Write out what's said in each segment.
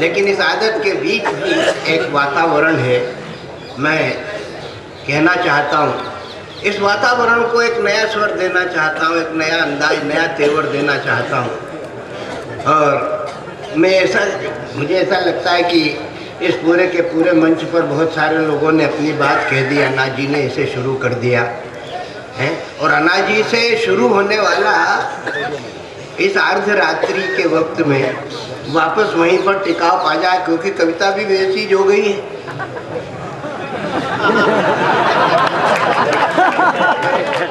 लेकिन इस आदत के बीच भी एक वातावरण है, मैं कहना चाहता हूँ, इस वातावरण को एक नया स्वर देना चाहता हूँ, एक नया अंदाज, नया तेवर देना चाहता हूँ। और मुझे ऐसा लगता है कि इस पूरे के पूरे मंच पर बहुत सारे लोगों ने अपनी बात कह दी। अन्ना जी ने इसे शुरू कर दिया है और अन्ना जी से शुरू होने वाला इस अर्धरात्रि के वक्त में वापस वहीं पर टिकाव पा जाए, क्योंकि कविता भी वैसी हो गई है।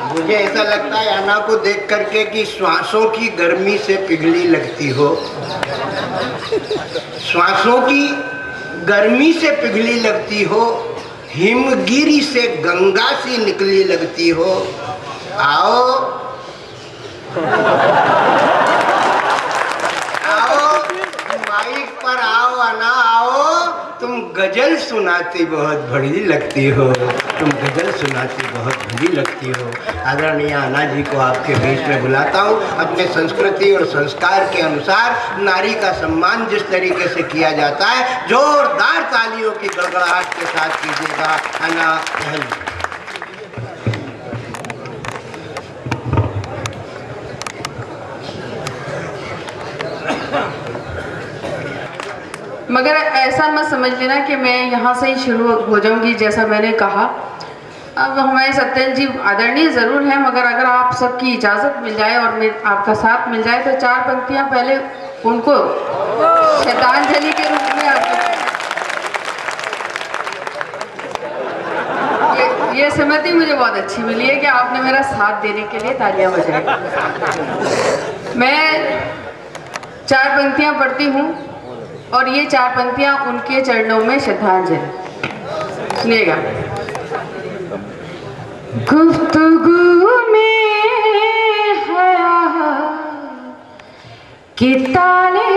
मुझे ऐसा लगता है अन्ना को देख करके कि श्वासों की गर्मी से पिघली लगती हो, श्वासों की गर्मी से पिघली लगती हो, हिमगिरी से गंगा सी निकली लगती हो। आओ माइक पर आओ अन्ना, आओ। तुम गजल सुनाती बहुत बड़ी लगती हो, तुम गजल सुनाती बहुत बड़ी लगती हो। आदरणीय अन्ना जी को आपके बीच में बुलाता हूँ। अपने संस्कृति और संस्कार के अनुसार नारी का सम्मान जिस तरीके से किया जाता है, जोरदार तालियों की गड़गड़ाहट के साथ कीजिएगा। अन्ना पहल। मगर ऐसा मत समझ लेना कि मैं यहाँ से ही शुरू हो जाऊंगी। जैसा मैंने कहा, अब हमारे सत्येंद्र जी आदरणीय ज़रूर हैं, मगर अगर आप सबकी इजाज़त मिल जाए और आपका साथ मिल जाए तो 4 पंक्तियाँ पहले उनको श्रद्धांजलि के रूप में ये सहमति मुझे बहुत अच्छी मिली है कि आपने मेरा साथ देने के लिए तालियां बजाई। मैं 4 पंक्तियाँ पढ़ती हूँ और ये 4 पंक्तियाँ उनके चरणों में श्रद्धांजलि। सुनिएगा। गुफ्तगू में हया के ताले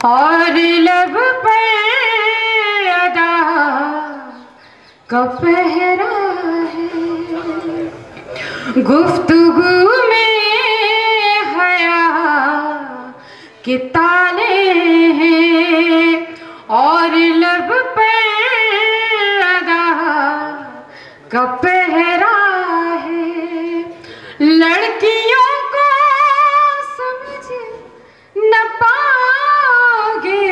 और लब पे अदा का पहरा है। गुफ्तगू में हया के ताले हैं और लब पे अदा का पहरा है। लड़कियों को समझ न पाओगे,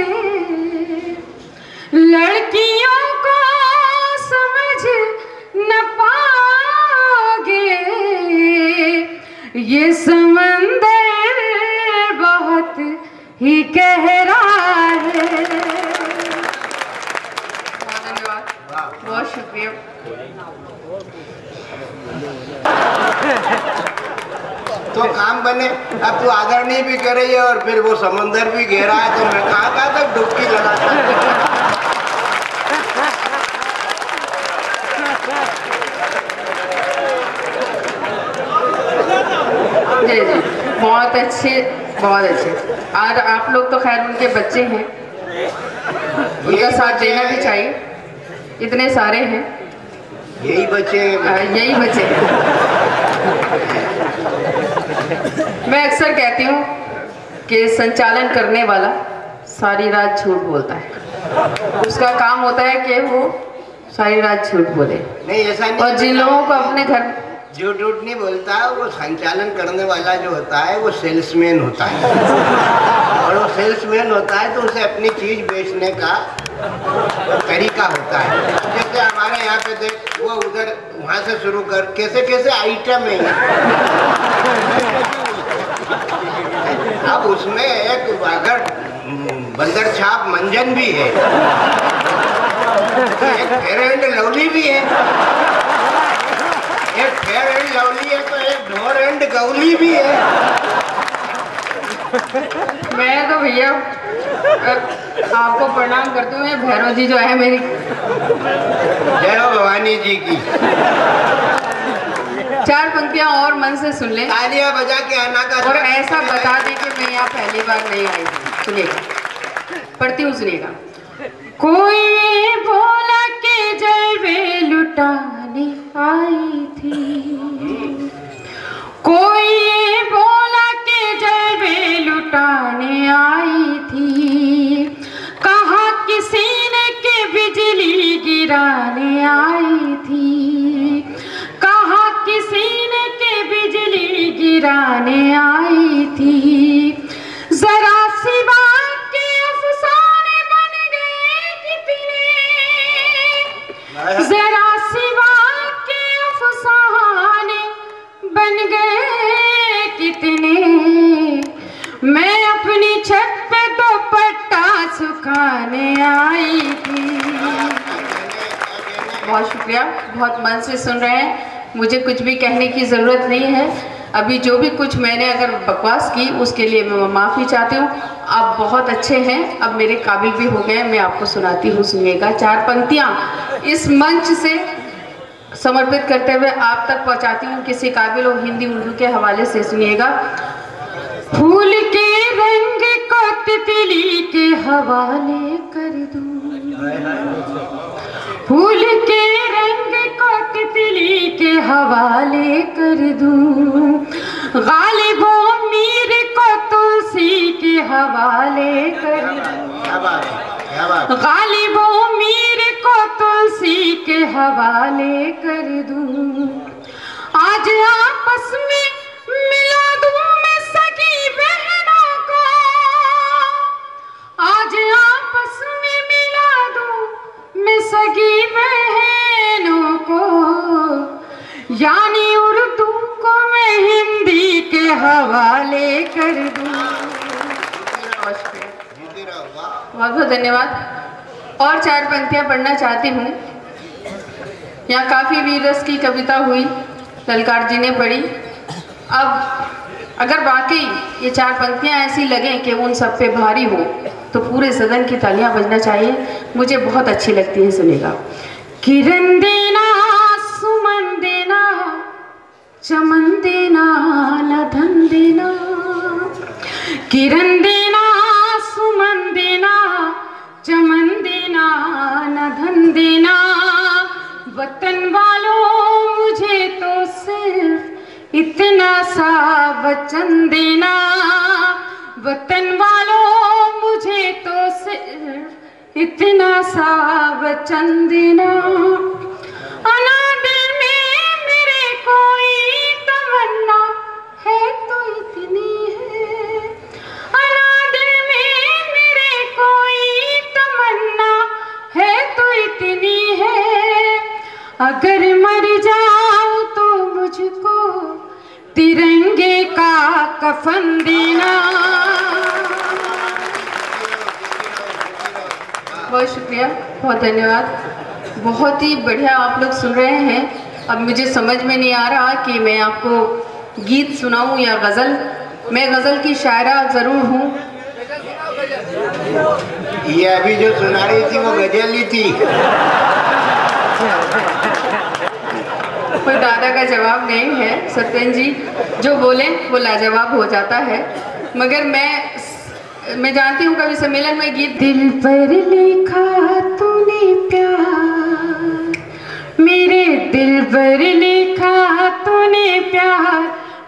लड़कियों को समझ न पाओगे, ये समंदर बहुत ही गहरा है। धन्यवाद, बहुत शुक्रिया। तो काम बने। अब तू आदरणीय भी कर रही है और फिर वो समंदर भी गहरा है, तो मैं कहाँ तक डुबकी लगाता। जी जी, बहुत अच्छे, बहुत अच्छे। और आप लोग तो खैर उनके बच्चे हैं, उनका साथ देना भी चाहिए। इतने सारे हैं, यही बच्चे यही बच्चे हैं। मैं अक्सर कहती हूँ कि संचालन करने वाला सारी रात झूठ बोलता है। उसका काम होता है कि वो सारी रात झूठ बोले। नहीं, ऐसा नहीं। और जिन लोगों को अपने घर झूठ नहीं बोलता, वो संचालन करने वाला जो होता है वो सेल्समैन होता है। और वो सेल्समैन होता है तो उसे अपनी चीज बेचने का तरीका होता है। जैसे हमारे यहाँ पे देख, वो उधर वहाँ से शुरू कर, कैसे कैसे आइटम है। अब उसमें एक अगर बंदर छाप मंजन भी है, एक फेयर एंड लवली भी है, एक फेयर एंड लवली है तो एक ढोर एंड गौली भी है। मैं तो भैया आपको प्रणाम करती हूँ। भैरव जी जो है मेरी, जय हो भवानी जी की। 4 पंक्तियाँ और मन से सुन ले, तालियां बजा के अन्ना का, और ऐसा बता दे कि मैं यहाँ पहली बार नहीं आई। सुनिएगा, पढ़ती हूँ, सुनिएगा। कोई बोला के जलवे लुटाने लुटाने आई थी। कोई ये बोला कि जलवे लुटाने आई थी, कहा किसी ने कि बिजली गिराने आई थी, कहा किसी ने कि बिजली गिराने आई थी। जरा सी बात के अफसाने बन गए कितने, जरा सी बात के अफसाने बन गए कितने। मैं अपनी छत पे दुपट्टा सुखाने आई थी। बहुत शुक्रिया, बहुत मन से सुन रहे हैं, मुझे कुछ भी कहने की ज़रूरत नहीं है। अभी जो भी कुछ मैंने अगर बकवास की उसके लिए मैं माफ़ी चाहती हूँ। आप बहुत अच्छे हैं, अब मेरे काबिल भी हो गए। मैं आपको सुनाती हूँ, सुनिएगा। 4 पंक्तियाँ इस मंच से समर्पित करते हुए आप तक पहुँचाती हूँ, किसी काबिल और हिंदी उर्दू के हवाले से। सुनिएगा। फूल के रंग को तितली के हवाले कर दूँ, फूल के रंग को तितली के हवाले कर दूँ, गालिबों मीर को तुलसी के हवाले कर दूँ, गालिबों मीर को तुलसी के हवाले कर दूँ। आज आपस में मिला दूँ मैं सगी बहनों को, आज आपस में मिला दूँ मैं सगी बहनों को, यानी उर्दू को मैं हिंदी के हवाले कर दूँ। बहुत बहुत धन्यवाद। और 4 पंक्तियाँ पढ़ना चाहती हूँ। यहाँ काफ़ी वीर रस की कविता हुई, ललकार जी ने पढ़ी। अब अगर वाकई ये 4 पंक्तियाँ ऐसी लगें कि उन सब पे भारी हो तो पूरे सदन की तालियां बजना चाहिए, मुझे बहुत अच्छी लगती है। सुनेगा। किरण देना, सुमन देना, चमन देना, न धन देना, किरण देना, सुमन देना, चमन देना, न धन देना। वतन वालों मुझे तो सिर्फ इतना सा वचन देना, वतन वालों मुझे तो सिर्फ इतना सा वचन देना। अनादिल में मेरे कोई तमन्ना है तो इतनी है, अनादिल में मेरे कोई तमन्ना है तो इतनी है। अगर मर जाऊं तो मुझको तिरंगे का कफन देना। बहुत शुक्रिया, बहुत धन्यवाद। बहुत ही बढ़िया आप लोग सुन रहे हैं। अब मुझे समझ में नहीं आ रहा कि मैं आपको गीत सुनाऊं या गज़ल। मैं गज़ल की शायरा ज़रूर हूँ। ये अभी जो सुना रही थी वो गजल ही थी। कोई दादा का जवाब नहीं है। सत्यन जी जो बोले वो लाजवाब हो जाता है। मगर मैं जानती हूँ कवि सम्मेलन में गीत। दिल पर लिखा तूने प्यार, मेरे दिल पर लिखा तूने प्यार,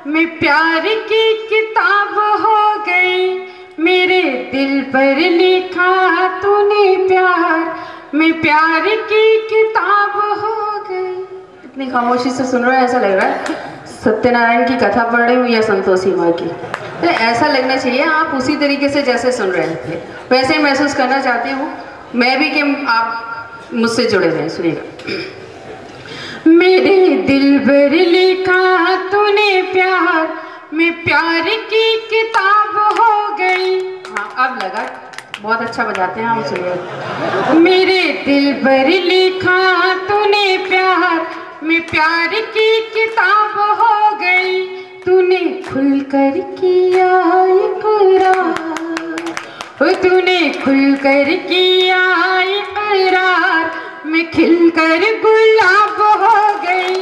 मैं प्यार की किताब हो गई। मेरे दिल पर लिखा तूने प्यार, मैं प्यार की किताब हो गई। इतनी खामोशी से सुन रहे हैं, ऐसा लग रहा है सत्यनारायण की कथा पढ़ रही हूँ या संतोषी माँ की। तो ऐसा लगना चाहिए आप उसी तरीके से जैसे सुन रहे थे वैसे ही महसूस करना चाहती हूँ मैं भी कि आप मुझसे जुड़े रहें। सुनिएगा। मेरे दिल पर लिखा तूने प्यार, मैं प्यार की किताब हो गई। हाँ अब लगा, बहुत अच्छा बजाते हैं हम। सुनिए। मेरे दिल पर लिखा तूने प्यार, मैं प्यार की किताब हो गई। तूने खुलकर किया इकरार, तूने खुलकर किया इकरार, मैं खिलकर गुलाब हो गई।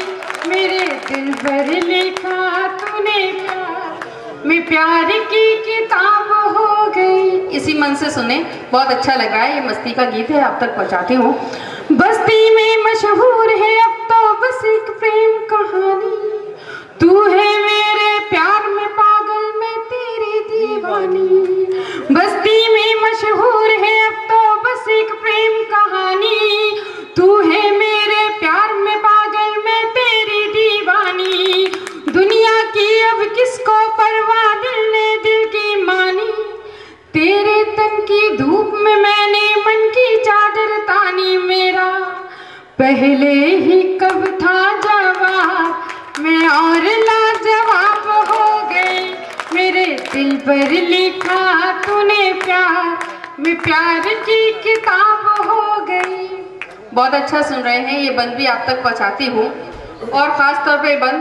मेरे दिल पर लिखा तूने प्यार, मैं प्यार की किताब हो गई। इसी मन से सुने, बहुत अच्छा लग रहा है। ये मस्ती का गीत है, आप तक पहुंचाती हूँ। बस्ती में मशहूर है अब तो बस पहले ही कब था जवाब, मैं और लाजवाब हो गई। मेरे दिल पर लिखा तूने प्यार, मैं प्यार की किताब हो गई। बहुत अच्छा सुन रहे हैं, ये बंद भी आप तक पहुंचाती हूँ। और ख़ास तौर पे बंद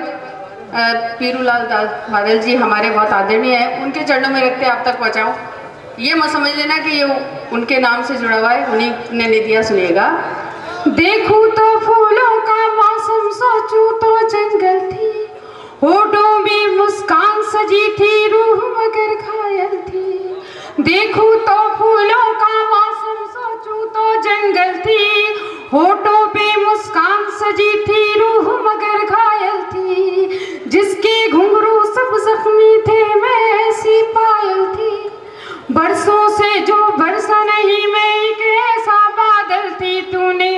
पीरूलाल बादल जी हमारे बहुत आदरणीय हैं, उनके चरणों में रखते आप तक पहुँचाऊँ। ये मत समझ लेना कि ये उनके नाम से जुड़ा हुआ है, उन्हीं ने दिया। सुनिएगा। देखूं तो फूलों का मौसम, सोचूं तो जंगल थी, होठों में मुस्कान सजी थी, रूह मगर घायल थी। देखूं तो फूलों का मौसम, सोचूं तो जंगल थी, होठों पे मुस्कान सजी थी, रूह मगर घायल थी। जिसके घुंघरू सब जख्मी थे, मैं ऐसी पायल थी। बरसों से जो बरसा नहीं, मैं एक ऐसा बादल थी। तूने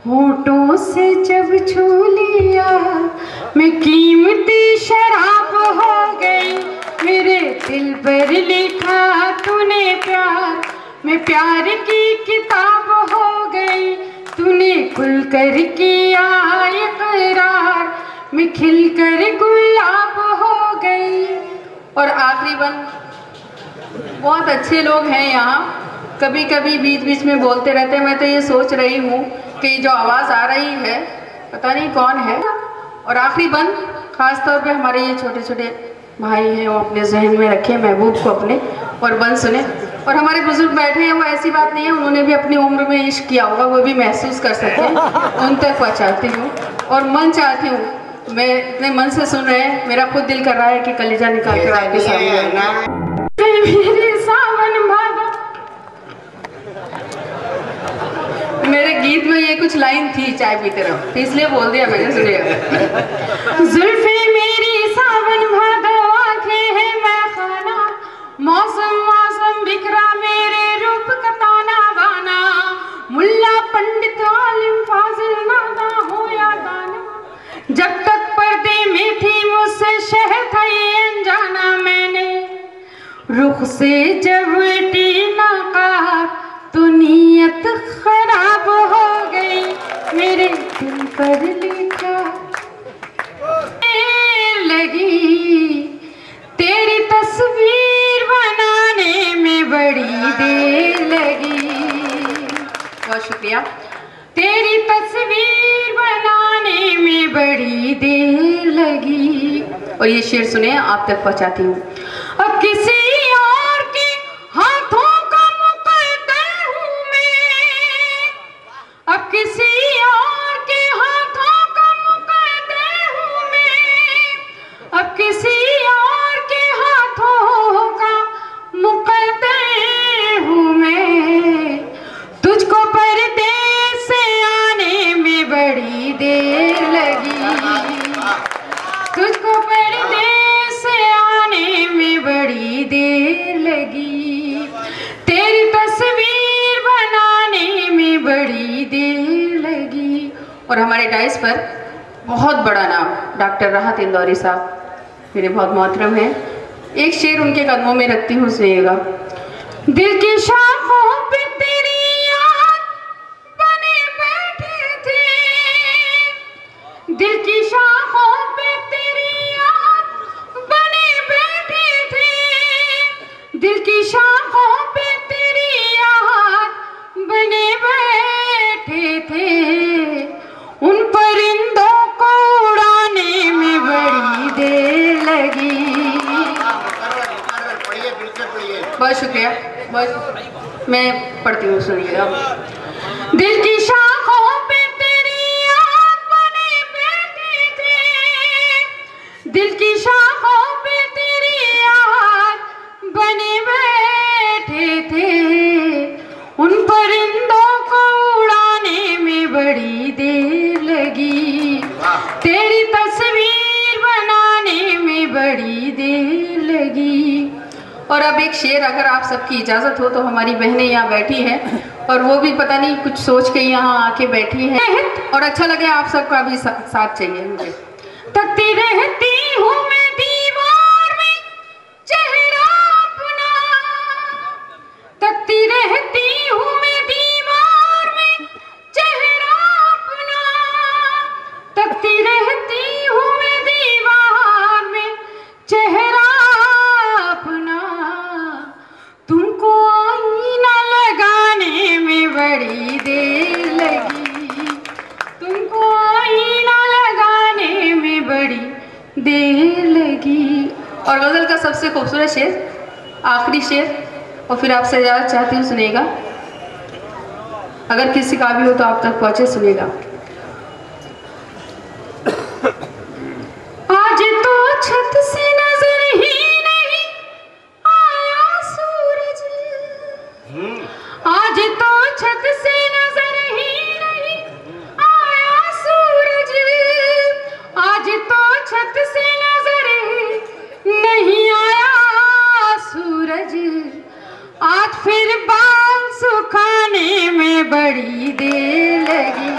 होठों से जब छू लिया, मैं कीमती शराब हो गई। मेरे दिल पर लिखा तूने प्यार, मैं प्यार की किताब हो गई। तूने खुल कर किया इकरार, मैं खिल कर गुलाब हो गई। और आखिरी बन, बहुत अच्छे लोग हैं यहाँ, कभी कभी बीच बीच में बोलते रहते हैं। मैं तो ये सोच रही हूँ कि जो आवाज़ आ रही है पता नहीं कौन है। और आखिरी बंद खास तौर पे हमारे ये छोटे छोटे भाई हैं, वो अपने जहन में रखें महबूब को अपने, और बंद सुने। और हमारे बुजुर्ग बैठे हैं, वो ऐसी बात नहीं है, उन्होंने भी अपनी उम्र में इश्क किया होगा, वो भी महसूस कर सकते हैं। उन तक पहुँचाती हूँ और मन चाहती हूँ, मैं इतने मन से सुन रहे हैं, मेरा खुद दिल कर रहा है कि कलेजा निकाल कर आपके सामने। मेरे सावन भादो, मेरे गीत में ये कुछ लाइन थी, चाय पीते रहो, तो इसलिए बोल दिया मैंने। सुनिएगा। जुल्फे मेरी सावन भादो, आंखें हैं मैं खाना, मौसम मौसम बिखरा मेरे रूप का ताना बाना। मुल्ला पंडित आलिम फाजिल नादा हो या दाना, जब तक पर्दे में थी मुझसे शहर था ये अनजाना। मैंने रुख से जब टीना का, तो नीयत खराब हो गई। मेरे दिल पर लिखा लगी, तेरी तस्वीर बनाने में बड़ी देर लगी। बहुत शुक्रिया। तेरी तस्वीर बनाने में बड़ी देर लगी। और ये शेर सुने, आप तक पहुंचाती हूँ। अब किसी और के हाथों का मुकद्दर हूँ मैं, अब किसी और के हाथों का मुकद्दर हूँ मैं, अब किसी और के हाथों का मुकद्दर हूँ मैं। तुझको परदेस से आने में बड़ी देर लगी, तुझको परदेस से आने में बड़ी देर लगी, तेरी तस्वीर बनाने में बड़ी देर लगी। और हमारे डाइस पर बहुत बड़ा नाम डॉक्टर राहत इंदौरी साहब मेरे बहुत मोहतरम हैं, एक शेर उनके कदमों में रखती हूँ, सुनिएगा। दिल की शाखों पे तेरी याद बने बैठे थे, दिल की शाखों पे तेरी याद बने बैठे थे, दिल की शाखों पे तेरी याद बने बैठे थे। उन परिंदों को उड़ाने में बड़ी देर लगी। बहुत शुक्रिया, बहुत। मैं पढ़ती हूँ, सुनिएगा। दिल की शाखों पे तेरी याद बने बैठे थे, दिल की शाखों पे तेरी याद बने बैठे थे। उन परिंदों को उड़ाने में बड़ी देर लगी, तेरी तस्वीर बनाने में बड़ी देर लगी। और अब एक शेर, अगर आप सबकी इजाज़त हो तो हमारी बहनें यहाँ बैठी हैं और वो भी पता नहीं कुछ सोच के यहाँ आके बैठी हैं, और अच्छा लगे आप सबका भी साथ चाहिए मुझे। तकती रहती हूँ मैं दीवार में चेहरा अपना, तकती रहती हूँ मैं दीवार में चेहरा अपना, देर लगी। और गज़ल का सबसे खूबसूरत शेर, आखिरी शेर, और फिर आपसे इजाज़त चाहती हूँ, सुनेगा। अगर किसी का भी हो तो आप तक पहुँचे, सुनेगा। आज तो छत से नजर ही नहीं आया सूरज, आज तो छत से नजर ही नहीं आया सूरज, आज तो छत से नजर नहीं आया सूरज, आज फिर बाल सुखाने में बड़ी देर लगी,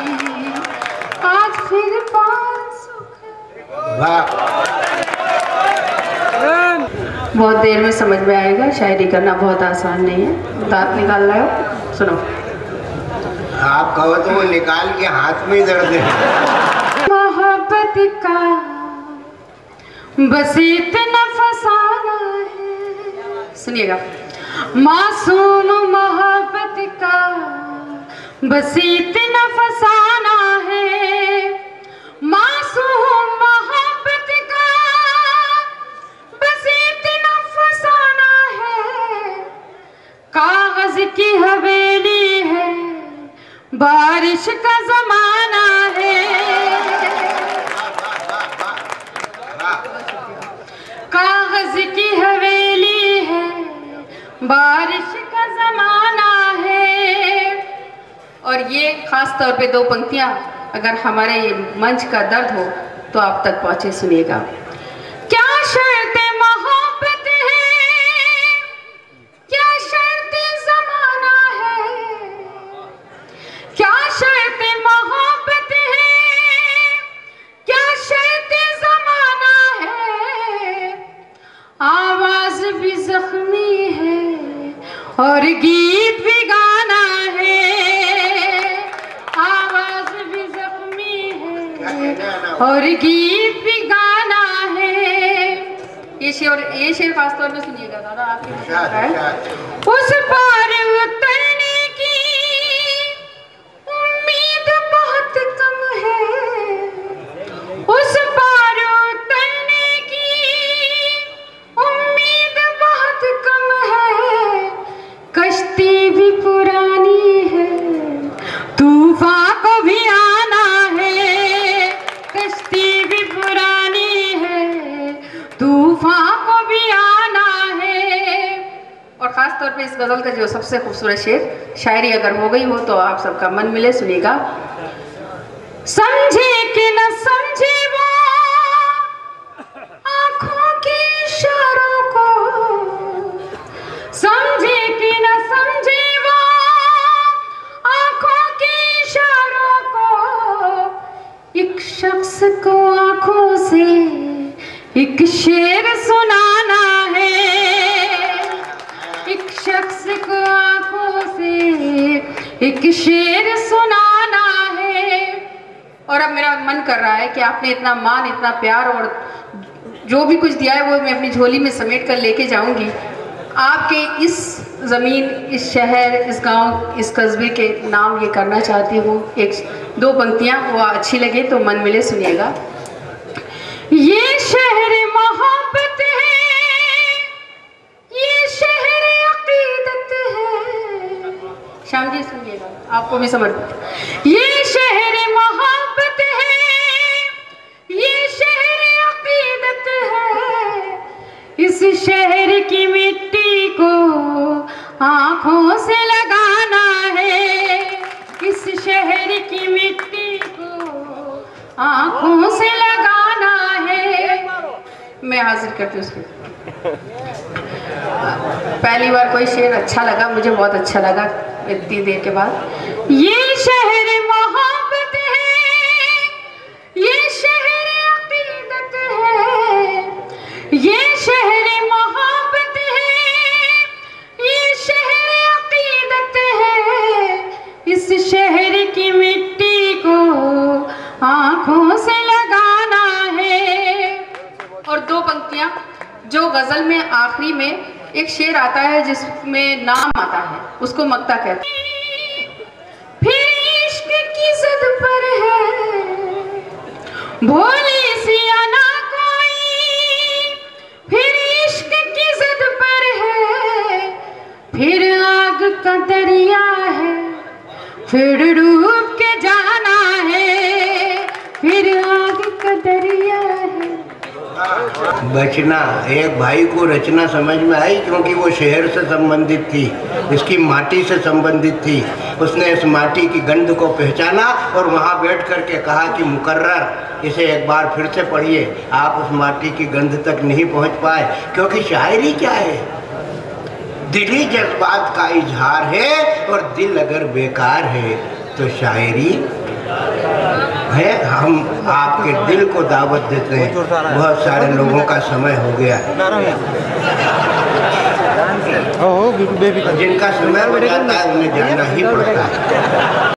आज फिर बाल बहुत देर में समझ में आएगा। शायरी करना बहुत आसान नहीं है। दांत निकाल रहे हो, सुनो। आप कहो तो वो निकाल के हाथ में ही दर्द है। मोहब्बत का बस इतना फसाना है, सुनिएगा। मासूम मोहब्बत का बस इतना फसाना है, मासूम मोहब्बत का बस इतना फसाना है, कागज की हवेली है, बारिश का जमाना है, कागज की हवेली है, बारिश का जमाना है। और ये खास तौर पे दो पंक्तियां अगर हमारे मंच का दर्द हो तो आप तक पहुंचे, सुनिएगा। क्या शर्त मोहब्बत है, क्या शर्त जमाना है, क्या शर्त मोहब्बत है, क्या शर्त जमाना है, आवाज भी जख्मी है और गीत भी गाना है, आवाज भी जख्मी है और गीत भी गाना है। ये शेर खास तौर पे सुनिएगा दादा, आपके उस पार उतरने की उम्मीद बहुत कम है, उस पार उतरने की उम्मीद बहुत कम है, कश्ती भी पुरानी है, तूफान को भी आना है, कश्ती भी पुरानी है, तूफान को भी आना है। और खास तौर पे इस गजल का जो सबसे खूबसूरत शेर, शायरी अगर हो गई हो तो आप सबका मन मिले, सुनिएगा। समझे कि न समझे वो आंखों के इशारों को, समझे कि न समझे वो आंखों के इशारों को, एक शख्स को आंखों से एक शेर सुनाना है, एक शख्स को आंखों से एक शेर सुनाना है। और अब मेरा मन कर रहा है कि आपने इतना मान, इतना प्यार और जो भी कुछ दिया है वो मैं अपनी झोली में समेट कर लेके जाऊंगी। आपके इस ज़मीन, इस शहर, इस गांव, इस कस्बे के नाम ये करना चाहती हूँ। एक दो पंक्तियाँ वो अच्छी लगे तो मन मिले, सुनिएगा। ये शहर मोहब्बत है, ये शहर अकीदत है, श्याम जी सुनिएगा, आपको भी समर्पित। ये शहर मोहब्बत है, ये शहर अकीदत है, इस शहर की मिट्टी को आंखों से लगाना है, इस शहर की मिट्टी को आंखों से लगाना है। मैं हाजिर करती हूँ उसको। पहली बार कोई शेर अच्छा लगा, मुझे बहुत अच्छा लगा इतनी देर के बाद। ये शहर मोहब्बत है, ये शहर अकीदत है, ये शहर मोहब्बत है, ये शहर अकीदत है, इस शहर की मिट्टी को आंखों से लगाना है। और दो पंक्तियां जो गजल में आखिरी में एक शेर आता है जिसमें नाम आता है, उसको मक्ता कहते हैं। फिर इश्क की ज़द पर है भोली सी अना कोई दरिया है, फिर डूब के जाना है, फिर आगे का दरिया है। बचना, एक भाई को रचना समझ में आई क्योंकि वो शहर से संबंधित थी, इसकी माटी से संबंधित थी। उसने इस माटी की गंध को पहचाना और वहाँ बैठ कर के कहा कि मुकर्रर इसे एक बार फिर से पढ़िए। आप उस माटी की गंध तक नहीं पहुँच पाए, क्योंकि शायरी क्या है? दिली जज्बात का इजहार है, और दिल अगर बेकार है तो शायरी है। हम आपके दिल को दावत देते हैं। बहुत सारे लोगों का समय हो गया है, जिनका समय हो जाता है उन्हें जाना ही पड़ता है।